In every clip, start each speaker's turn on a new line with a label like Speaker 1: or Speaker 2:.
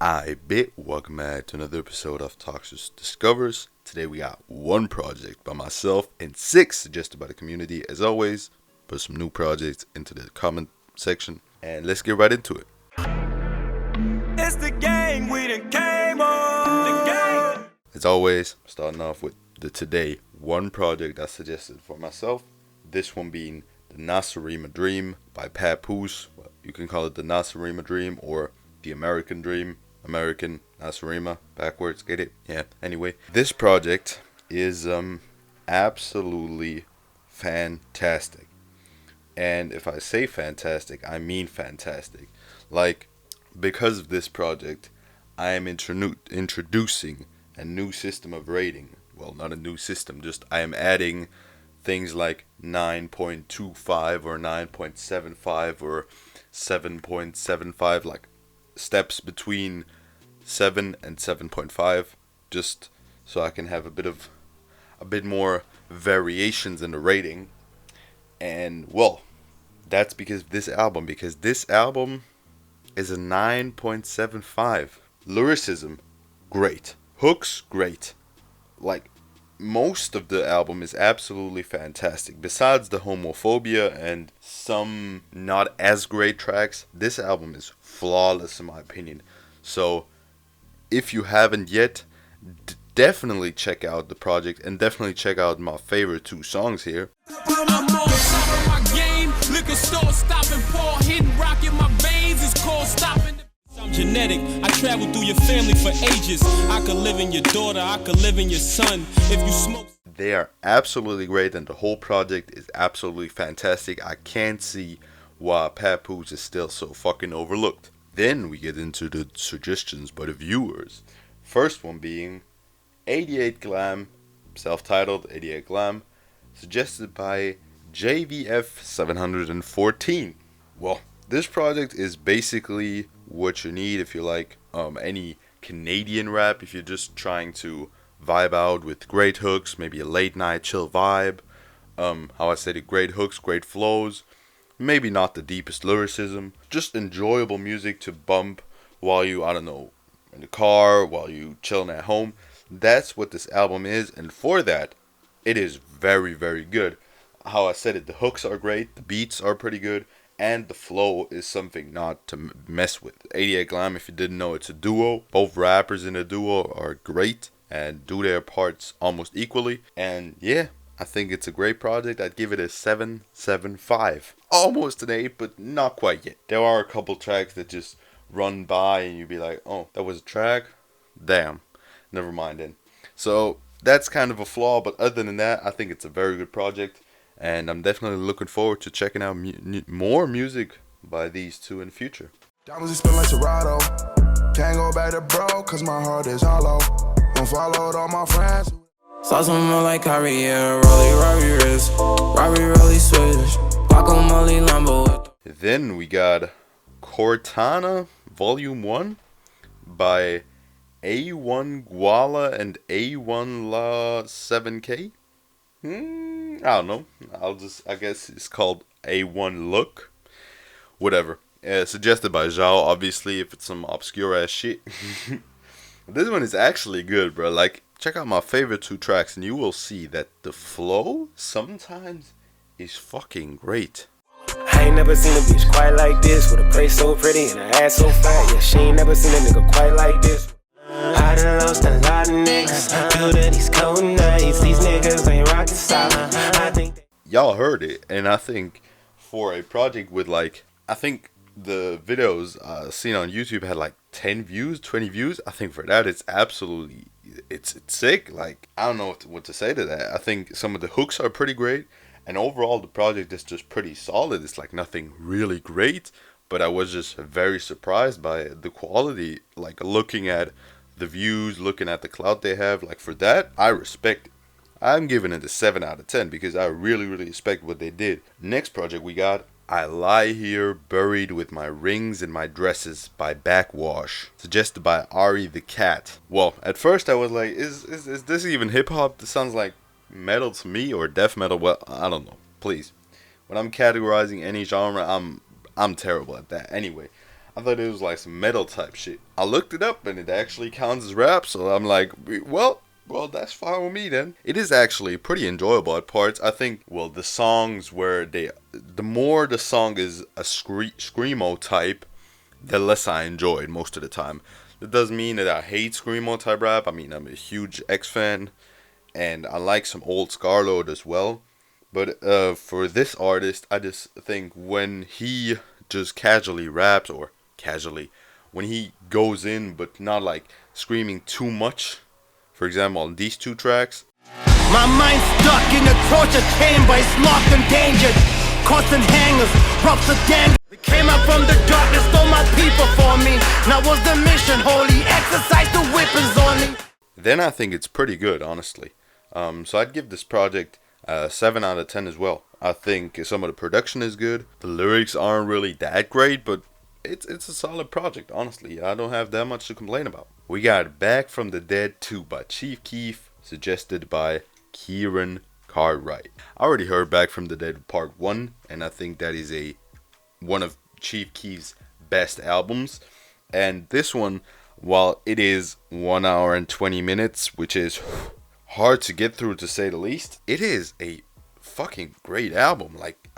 Speaker 1: I bet. Welcome back to another episode of Toxiris Discovers. Today we got one project by myself and 6 suggested by the community. As always, put some new projects into the comment section and let's get right into it.
Speaker 2: It's the game we done came on. The game.
Speaker 1: As always, starting off with the today one project I suggested for myself. This one being the Nacirema Dream by Papoose. Well, you can call it the Nacirema Dream or the American Dream. American Nacirema, backwards, get it? Yeah, anyway. This project is absolutely fantastic. And if I say fantastic, I mean fantastic. Like, because of this project, I am introducing a new system of rating. Well, not a new system, just I am adding things like 9.25 or 9.75 or 7.75, like steps between 7 and 7.5, just so I can have a bit more variations in the rating. And well, that's because this album is a 9.75. Lyricism, great. Hooks, great. Like, most of the album is absolutely fantastic. Besides the homophobia and some not as great tracks, this album is flawless in my opinion. So if you haven't yet, definitely check out the project and definitely check out my favorite 2 songs here.
Speaker 2: I'm genetic, I travel through your family for ages. I could live in your daughter, I could live in your son. If you smoke.
Speaker 1: They are absolutely great and the whole project is absolutely fantastic. I can't see why Papoose is still so fucking overlooked. Then we get into the suggestions by the viewers. First one being 88 Glam, self-titled 88 Glam, suggested by JVF 714. Well, this project is basically what you need if you like any Canadian rap, if you're just trying to vibe out with great hooks, maybe a late night chill vibe. How I said it, great hooks, great flows, maybe not the deepest lyricism, just enjoyable music to bump while you, I don't know, in the car, while you chilling at home. That's what this album is, and for that, it is very, very good. How I said it, the hooks are great, the beats are pretty good, and the flow is something not to mess with. 88 Glam, if you didn't know, it's a duo. Both rappers in the duo are great and do their parts almost equally. And yeah, I think it's a great project. I'd give it a 7.75. Almost an 8, but not quite yet. There are a couple tracks that just run by and you'd be like, oh, that was a track? Damn. Never mind then. So that's kind of a flaw, but other than that, I think it's a very good project. And I'm definitely looking forward to checking out more music by these 2 in the future.
Speaker 3: Diamonds spin like Serato. Can't go back to bro, cause my heart is hollow. Unfollowed all my friends.
Speaker 4: Saw someone like Carrier, Rolly wrist, Rolly switch, Guacamole Lambo.
Speaker 1: Then we got Cortana Volume 1 by A1 GWALA and A1 La 7K. I don't know. I guess it's called A1 Look. Whatever. Suggested by Zhao, obviously, if it's some obscure ass shit. This one is actually good, bro. Like, check out my favorite 2 tracks and you will see that the flow sometimes is fucking great.
Speaker 5: I ain't never seen a bitch quite like this, with a place so pretty and her ass so fat. Yeah, she ain't never seen a nigga quite like this. I done lost a lot of niggas due to these cold nights. These niggas ain't rockin' solid. I think
Speaker 1: y'all heard it, and I think for a project with like, I think the videos seen on YouTube had like 10 views, 20 views. I think for that it's absolutely, it's sick. Like, I don't know what to say to that. I think some of the hooks are pretty great, and overall the project is just pretty solid. It's like nothing really great, but I was just very surprised by the quality. Like, looking at the views, looking at the clout they have, like, for that, I respect it. I'm giving it a 7 out of 10 because I really, really respect what they did. Next project we got I Lie Here Buried With My Rings and My Dresses by Backxwash, suggested by Ari the Cat. Well, at first I was like, is this even hip hop? This sounds like metal to me, or death metal. Well, I don't know. Please. When I'm categorizing any genre, I'm terrible at that. Anyway, I thought it was like some metal type shit. I looked it up and it actually counts as rap, so I'm like, well, that's fine with me then. It is actually pretty enjoyable at parts. I think, well, the songs where the more the song is a screamo type, the less I enjoy it most of the time. That doesn't mean that I hate screamo type rap. I mean, I'm a huge X fan, and I like some old Scarlord as well. But for this artist, I just think when he just casually raps, or casually, when he goes in but not like screaming too much, for example on these two tracks.
Speaker 6: My mind's stuck in a torture chamber, it's locked and dangerous. Constant hangers, props of gang. They came out from the darkness, stole my people for me. Now was the mission holy, exercise the weapons on me.
Speaker 1: Then I think it's pretty good, honestly. So I'd give this project 7 out of 10 as well. I think some of the production is good. The lyrics aren't really that great, but it's a solid project, honestly. I don't have that much to complain about. We got Back from the Dead 2 by Chief Keef, suggested by Kieran Cartwright. I already heard Back from the Dead Part 1, and I think that is one of Chief Keef's best albums. And this one, while it is 1 hour and 20 minutes, which is hard to get through to say the least, it is a fucking great album. Like,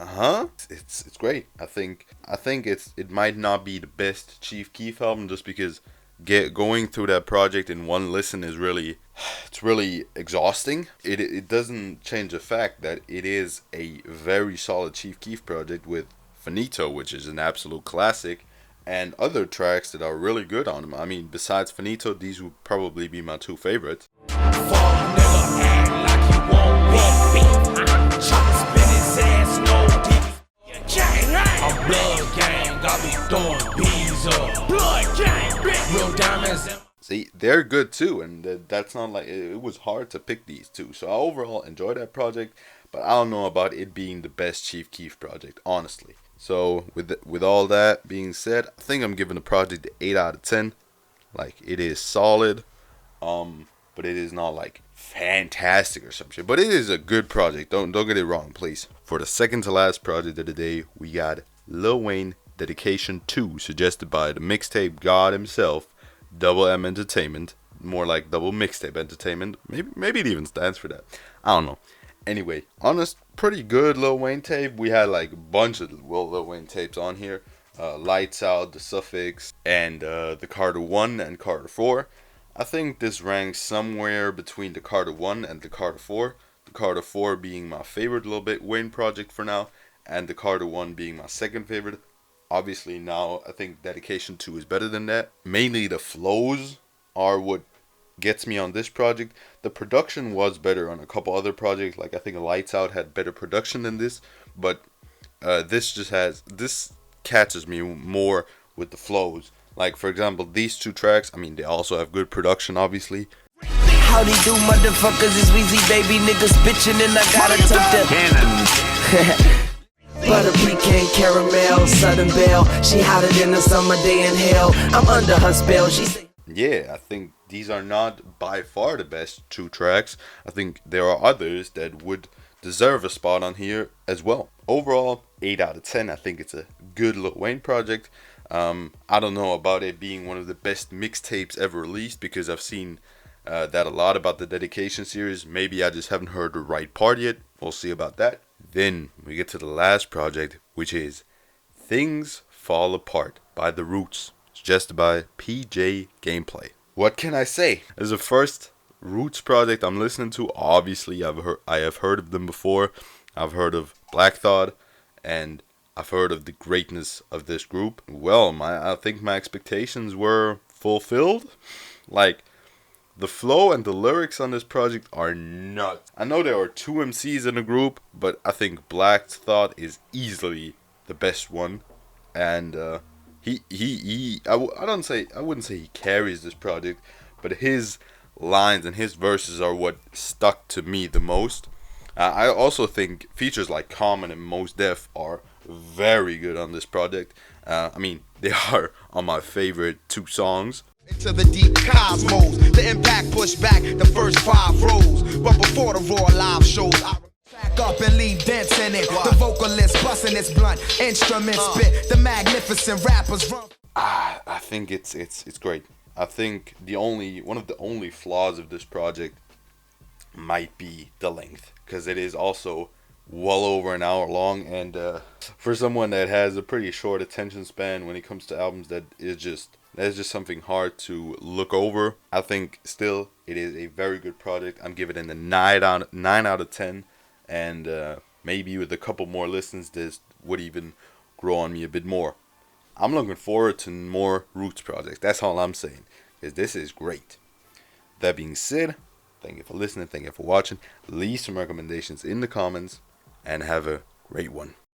Speaker 1: it's great. I think it might not be the best Chief Keef album, just because going through that project in one listen is really exhausting. It doesn't change the fact that it is a very solid Chief Keef project with Finito, which is an absolute classic, and other tracks that are really good on him. I mean, besides Finito, these would probably be my two favorites. See, they're good too, and that's not like it was hard to pick these two. So I overall enjoyed that project, but I don't know about it being the best Chief Keef project, honestly. So with all that being said, I think I'm giving the project an 8 out of 10. Like, it is solid, but it is not like fantastic or some shit. But it is a good project. Don't get it wrong, please. For the second to last project of the day, we got Lil Wayne Dedication 2, suggested by the mixtape god himself, Double M Entertainment. More like Double Mixtape Entertainment. Maybe it even stands for that. I don't know. Anyway, honest, pretty good Lil Wayne tape. We had like a bunch of Lil Wayne tapes on here. Lights Out, The Suffix, and the Carter 1 and Carter 4. I think this ranks somewhere between the Carter 1 and the Carter 4. The Carter 4 being my favorite Lil Wayne project for now, and the Carter 1 being my second favorite. Obviously now I think Dedication 2 is better than that. Mainly the flows are what gets me on this project. The production was better on a couple other projects, like I think Lights Out had better production than this, but this catches me more with the flows. Like, for example, these two tracks, I mean, they also have good production, obviously.
Speaker 6: Howdy do, motherfuckers, is Weezy baby niggas bitchin' and I gotta tuck the cannon. Butter pecan caramel, Southern Belle. She hotter than a summer day in hell. I'm under her spell. She say,
Speaker 1: yeah, I think these are not by far the best two tracks. I think there are others that would deserve a spot on here as well. Overall, 8 out of 10. I think it's a good Lil Wayne project. I don't know about it being one of the best mixtapes ever released, because I've seen that a lot about the Dedication series. Maybe I just haven't heard the right part yet. We'll see about that. Then we get to the last project, which is Things Fall Apart by The Roots, suggested by PJ Gameplay. What can I say? As the first Roots project I'm listening to, obviously I have heard of them before. I've heard of Black Thought, and I've heard of the greatness of this group. Well, I think my expectations were fulfilled. Like, the flow and the lyrics on this project are nuts. I know there are two MCs in the group, but I think Black Thought is easily the best one, and I wouldn't say he carries this project, but his lines and his verses are what stuck to me the most. I also think features like Common and Mos Def are very good on this project. I mean, they are on my favorite two songs.
Speaker 7: Into the deep cosmos, the impact pushed back the first 5 rows. But before the raw live shows, I back up and leave dents in it. The vocalist busting its blunt instrument spit. The magnificent rappers run.
Speaker 1: I think it's great. I think one of the only flaws of this project might be the length, because it is also well over an hour long, and for someone that has a pretty short attention span when it comes to albums, that is just something hard to look over. I think still it is a very good project. I'm giving it a 9 out of 10, and maybe with a couple more listens, this would even grow on me a bit more. I'm looking forward to more Roots projects. That's all I'm saying, because this is great. That being said, thank you for listening. Thank you for watching. Leave some recommendations in the comments, and have a great one.